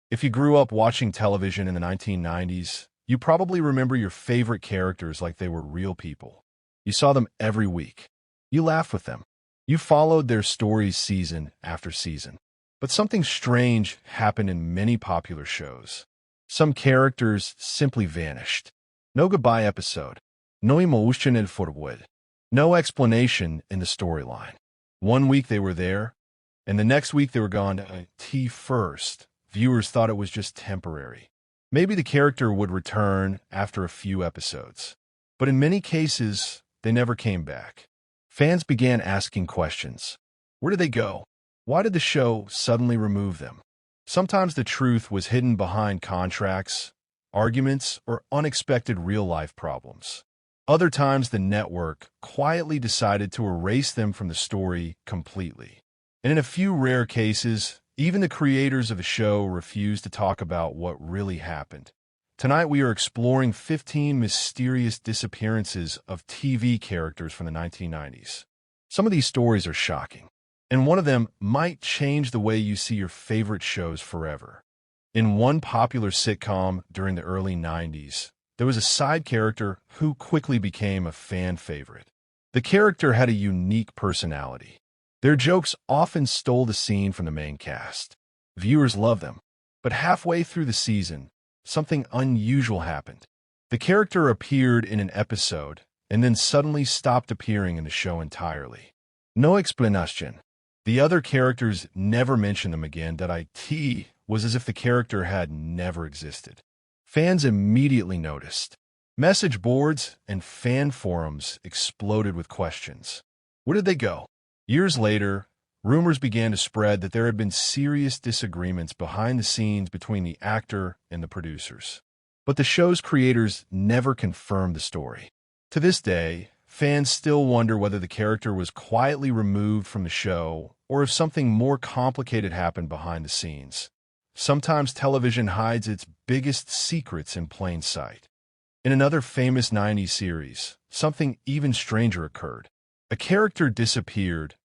If you grew up watching television in the 1990s, you probably remember your favorite characters like they were real people. You saw them every week. You laughed with them. You followed their stories season after season. But something strange happened in many popular shows. Some characters simply vanished. No goodbye episode. No emotion el forward. No explanation in the storyline. One week they were there, and the next week they were gone. First, viewers thought it was just temporary. Maybe the character would return after a few episodes. But in many cases, they never came back. Fans began asking questions. Where did they go? Why did the show suddenly remove them? Sometimes the truth was hidden behind contracts, arguments, or unexpected real-life problems. Other times, the network quietly decided to erase them from the story completely. And in a few rare cases, even the creators of the show refused to talk about what really happened. Tonight, we are exploring 15 mysterious disappearances of TV characters from the 1990s. Some of these stories are shocking, and one of them might change the way you see your favorite shows forever. In one popular sitcom during the early 90s, there was a side character who quickly became a fan favorite. The character had a unique personality. Their jokes often stole the scene from the main cast. Viewers loved them, but halfway through the season, something unusual happened. The character appeared in an episode and then suddenly stopped appearing in the show entirely. No explanation. The other characters never mentioned them again. It was as if the character had never existed. Fans immediately noticed. Message boards and fan forums exploded with questions. Where did they go? Years later, rumors began to spread that there had been serious disagreements behind the scenes between the actor and the producers. But the show's creators never confirmed the story. To this day, fans still wonder whether the character was quietly removed from the show or if something more complicated happened behind the scenes. Sometimes television hides its biggest secrets in plain sight. In another famous 90s series, something even stranger occurred. A character disappeared,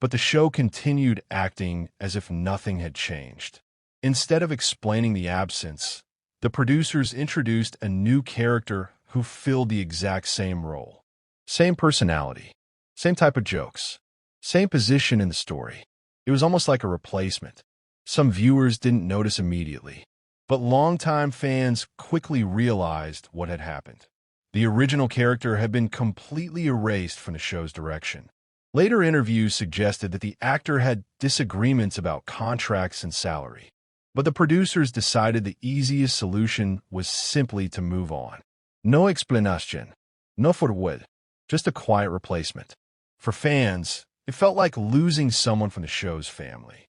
but the show continued acting as if nothing had changed. Instead of explaining the absence, the producers introduced a new character who filled the exact same role. Same personality, same type of jokes, same position in the story. It was almost like a replacement. Some viewers didn't notice immediately, but longtime fans quickly realized what had happened. The original character had been completely erased from the show's direction. Later interviews suggested that the actor had disagreements about contracts and salary, but the producers decided the easiest solution was simply to move on. No explanation, no forward, just a quiet replacement. For fans, it felt like losing someone from the show's family.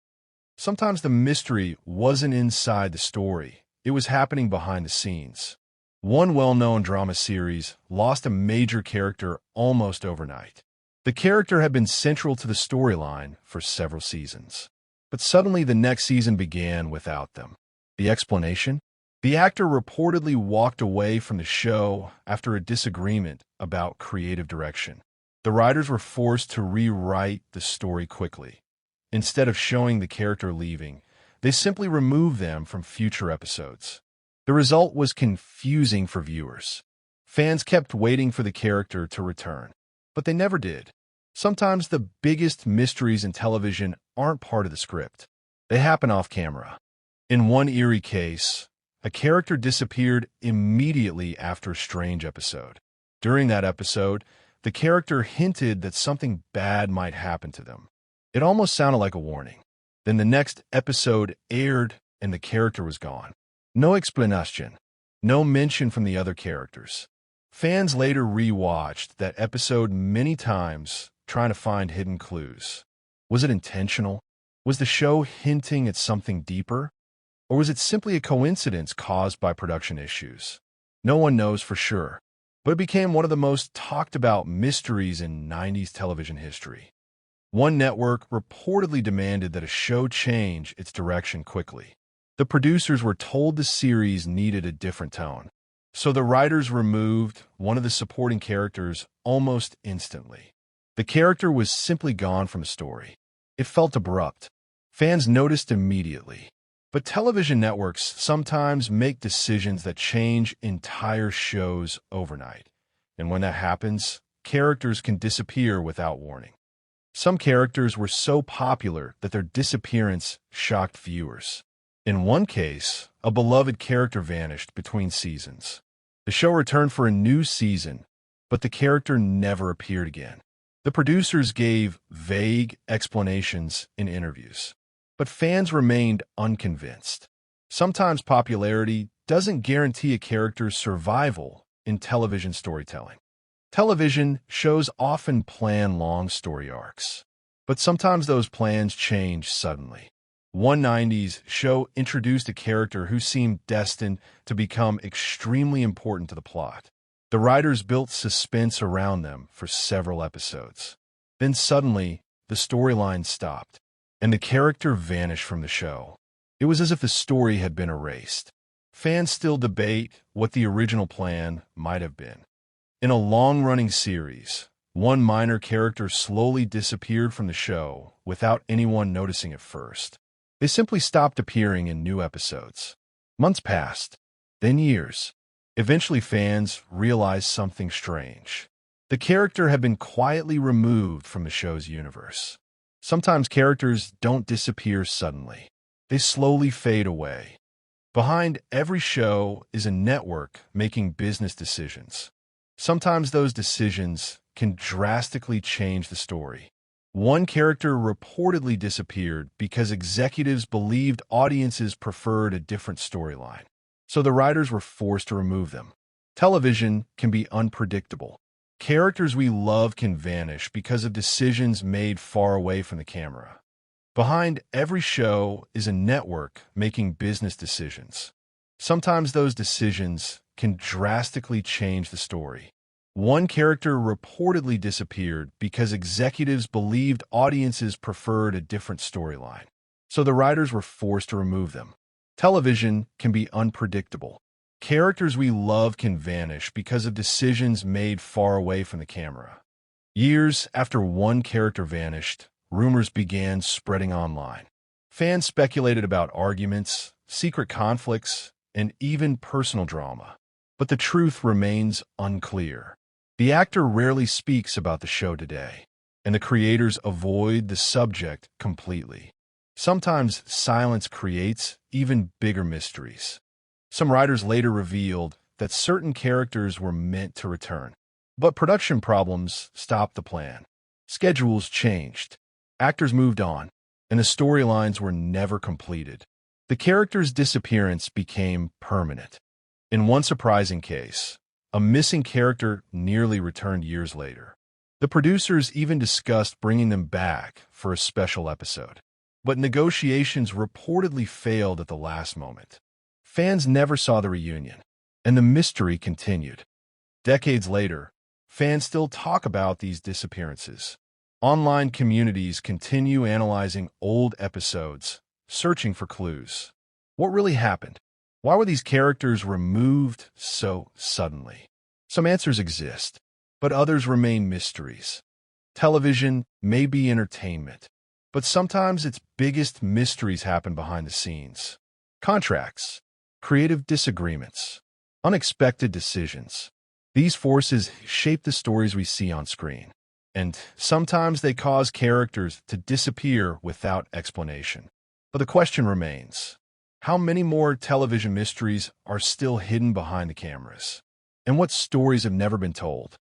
Sometimes the mystery wasn't inside the story, it was happening behind the scenes. One well-known drama series lost a major character almost overnight. The character had been central to the storyline for several seasons. But suddenly the next season began without them. The explanation? The actor reportedly walked away from the show after a disagreement about creative direction. The writers were forced to rewrite the story quickly. Instead of showing the character leaving, they simply removed them from future episodes. The result was confusing for viewers. Fans kept waiting for the character to return, but they never did. Sometimes the biggest mysteries in television aren't part of the script. They happen off camera. In one eerie case, a character disappeared immediately after a strange episode. During that episode, the character hinted that something bad might happen to them. It almost sounded like a warning. Then the next episode aired and the character was gone. No explanation, no mention from the other characters. Fans later rewatched that episode many times, trying to find hidden clues. Was it intentional? Was the show hinting at something deeper? Or was it simply a coincidence caused by production issues? No one knows for sure, but it became one of the most talked about mysteries in 90s television history. One network reportedly demanded that a show change its direction quickly. The producers were told the series needed a different tone, so the writers removed one of the supporting characters almost instantly. The character was simply gone from the story. It felt abrupt. Fans noticed immediately. But television networks sometimes make decisions that change entire shows overnight. And when that happens, characters can disappear without warning. Some characters were so popular that their disappearance shocked viewers. In one case, a beloved character vanished between seasons. The show returned for a new season, but the character never appeared again. The producers gave vague explanations in interviews, but fans remained unconvinced. Sometimes popularity doesn't guarantee a character's survival in television storytelling. Television shows often plan long story arcs, but sometimes those plans change suddenly. One '90s show introduced a character who seemed destined to become extremely important to the plot. The writers built suspense around them for several episodes. Then suddenly, the storyline stopped, and the character vanished from the show. It was as if the story had been erased. Fans still debate what the original plan might have been. In a long-running series, one minor character slowly disappeared from the show without anyone noticing at first. They simply stopped appearing in new episodes. Months passed, then years. Eventually, fans realized something strange. The character had been quietly removed from the show's universe. Sometimes characters don't disappear suddenly. They slowly fade away. Behind every show is a network making business decisions. Sometimes those decisions can drastically change the story. One character reportedly disappeared because executives believed audiences preferred a different storyline, so the writers were forced to remove them. Television can be unpredictable. Characters we love can vanish because of decisions made far away from the camera. Behind every show is a network making business decisions. Sometimes those decisions can drastically change the story. One character reportedly disappeared because executives believed audiences preferred a different storyline, so the writers were forced to remove them. Television can be unpredictable. Characters we love can vanish because of decisions made far away from the camera. Years after one character vanished, rumors began spreading online. Fans speculated about arguments, secret conflicts, and even personal drama. But the truth remains unclear. The actor rarely speaks about the show today, and the creators avoid the subject completely. Sometimes silence creates even bigger mysteries. Some writers later revealed that certain characters were meant to return, but production problems stopped the plan. Schedules changed, actors moved on, and the storylines were never completed. The character's disappearance became permanent. In one surprising case, a missing character nearly returned years later. The producers even discussed bringing them back for a special episode, but negotiations reportedly failed at the last moment. Fans never saw the reunion, and the mystery continued. Decades later, fans still talk about these disappearances. Online communities continue analyzing old episodes, searching for clues. What really happened? Why were these characters removed so suddenly? Some answers exist, but others remain mysteries. Television may be entertainment, but sometimes its biggest mysteries happen behind the scenes. Contracts, creative disagreements, unexpected decisions. These forces shape the stories we see on screen, and sometimes they cause characters to disappear without explanation. But the question remains: how many more television mysteries are still hidden behind the cameras? And what stories have never been told?